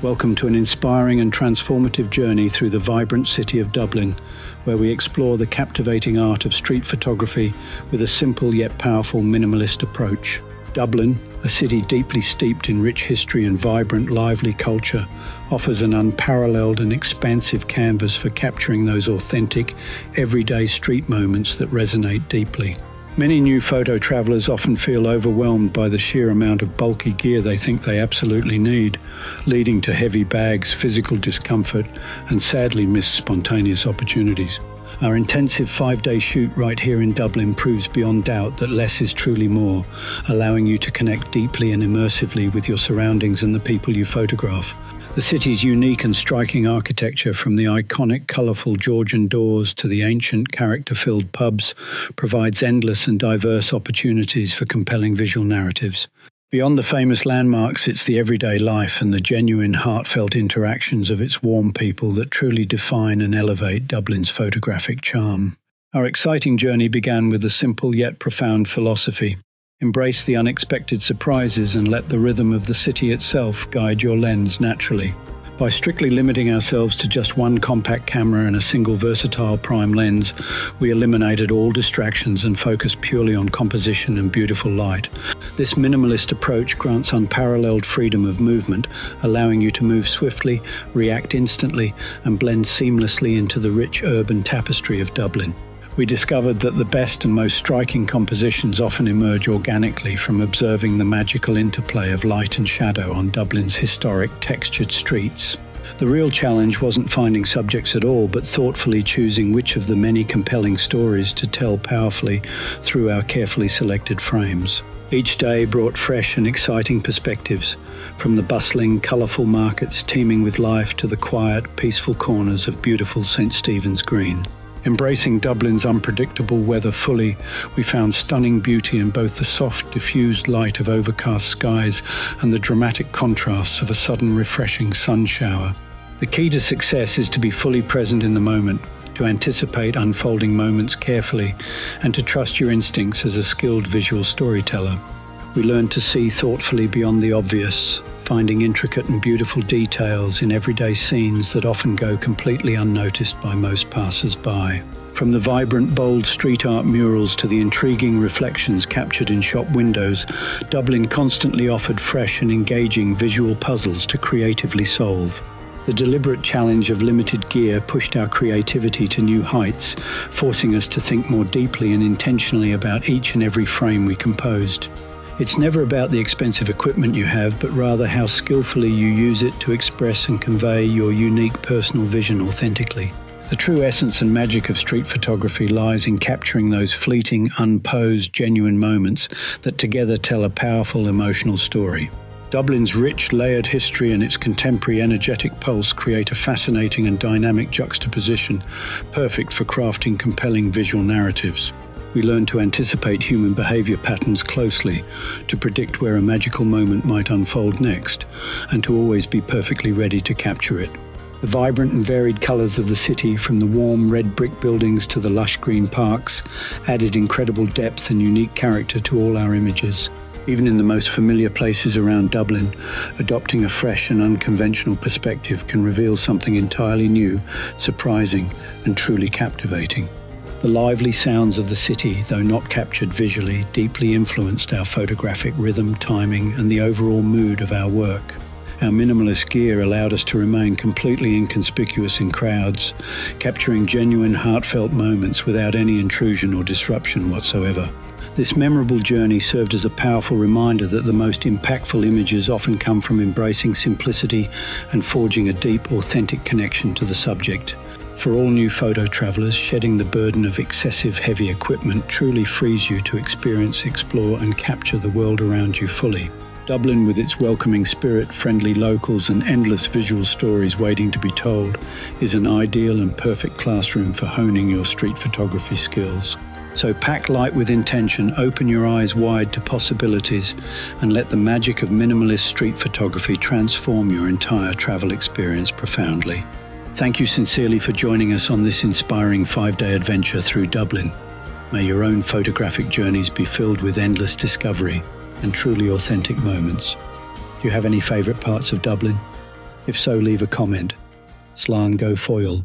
Welcome to an inspiring and transformative journey through the vibrant city of Dublin, where we explore the captivating art of street photography with a simple yet powerful minimalist approach. Dublin, a city deeply steeped in rich history and vibrant, lively culture, offers an unparalleled and expansive canvas for capturing those authentic, everyday street moments that resonate deeply. Many new photo travelers often feel overwhelmed by the sheer amount of bulky gear they think they absolutely need, leading to heavy bags, physical discomfort, and sadly missed spontaneous opportunities. Our intensive 5-day shoot right here in Dublin proves beyond doubt that less is truly more, allowing you to connect deeply and immersively with your surroundings and the people you photograph. The city's unique and striking architecture, from the iconic, colourful Georgian doors to the ancient, character-filled pubs, provides endless and diverse opportunities for compelling visual narratives. Beyond the famous landmarks, it's the everyday life and the genuine, heartfelt interactions of its warm people that truly define and elevate Dublin's photographic charm. Our exciting journey began with a simple yet profound philosophy. Embrace the unexpected surprises and let the rhythm of the city itself guide your lens naturally. By strictly limiting ourselves to just one compact camera and a single versatile prime lens, we eliminated all distractions and focused purely on composition and beautiful light. This minimalist approach grants unparalleled freedom of movement, allowing you to move swiftly, react instantly, and blend seamlessly into the rich urban tapestry of Dublin. We discovered that the best and most striking compositions often emerge organically from observing the magical interplay of light and shadow on Dublin's historic, textured streets. The real challenge wasn't finding subjects at all, but thoughtfully choosing which of the many compelling stories to tell powerfully through our carefully selected frames. Each day brought fresh and exciting perspectives, from the bustling, colourful markets teeming with life to the quiet, peaceful corners of beautiful St. Stephen's Green. Embracing Dublin's unpredictable weather fully, we found stunning beauty in both the soft, diffused light of overcast skies and the dramatic contrasts of a sudden refreshing sun shower. The key to success is to be fully present in the moment, to anticipate unfolding moments carefully, and to trust your instincts as a skilled visual storyteller. We learned to see thoughtfully beyond the obvious, finding intricate and beautiful details in everyday scenes that often go completely unnoticed by most passers-by. From the vibrant, bold street art murals to the intriguing reflections captured in shop windows, Dublin constantly offered fresh and engaging visual puzzles to creatively solve. The deliberate challenge of limited gear pushed our creativity to new heights, forcing us to think more deeply and intentionally about each and every frame we composed. It's never about the expensive equipment you have, but rather how skillfully you use it to express and convey your unique personal vision authentically. The true essence and magic of street photography lies in capturing those fleeting, unposed, genuine moments that together tell a powerful emotional story. Dublin's rich, layered history and its contemporary energetic pulse create a fascinating and dynamic juxtaposition, perfect for crafting compelling visual narratives. We learn to anticipate human behavior patterns closely, to predict where a magical moment might unfold next, and to always be perfectly ready to capture it. The vibrant and varied colors of the city, from the warm red brick buildings to the lush green parks, added incredible depth and unique character to all our images. Even in the most familiar places around Dublin, adopting a fresh and unconventional perspective can reveal something entirely new, surprising, and truly captivating. The lively sounds of the city, though not captured visually, deeply influenced our photographic rhythm, timing, and the overall mood of our work. Our minimalist gear allowed us to remain completely inconspicuous in crowds, capturing genuine, heartfelt moments without any intrusion or disruption whatsoever. This memorable journey served as a powerful reminder that the most impactful images often come from embracing simplicity and forging a deep, authentic connection to the subject. For all new photo travelers, shedding the burden of excessive heavy equipment truly frees you to experience, explore, and capture the world around you fully. Dublin, with its welcoming spirit, friendly locals, and endless visual stories waiting to be told, is an ideal and perfect classroom for honing your street photography skills. So pack light with intention, open your eyes wide to possibilities, and let the magic of minimalist street photography transform your entire travel experience profoundly. Thank you sincerely for joining us on this inspiring 5-day adventure through Dublin. May your own photographic journeys be filled with endless discovery and truly authentic moments. Do you have any favourite parts of Dublin? If so, leave a comment. Slán go foil.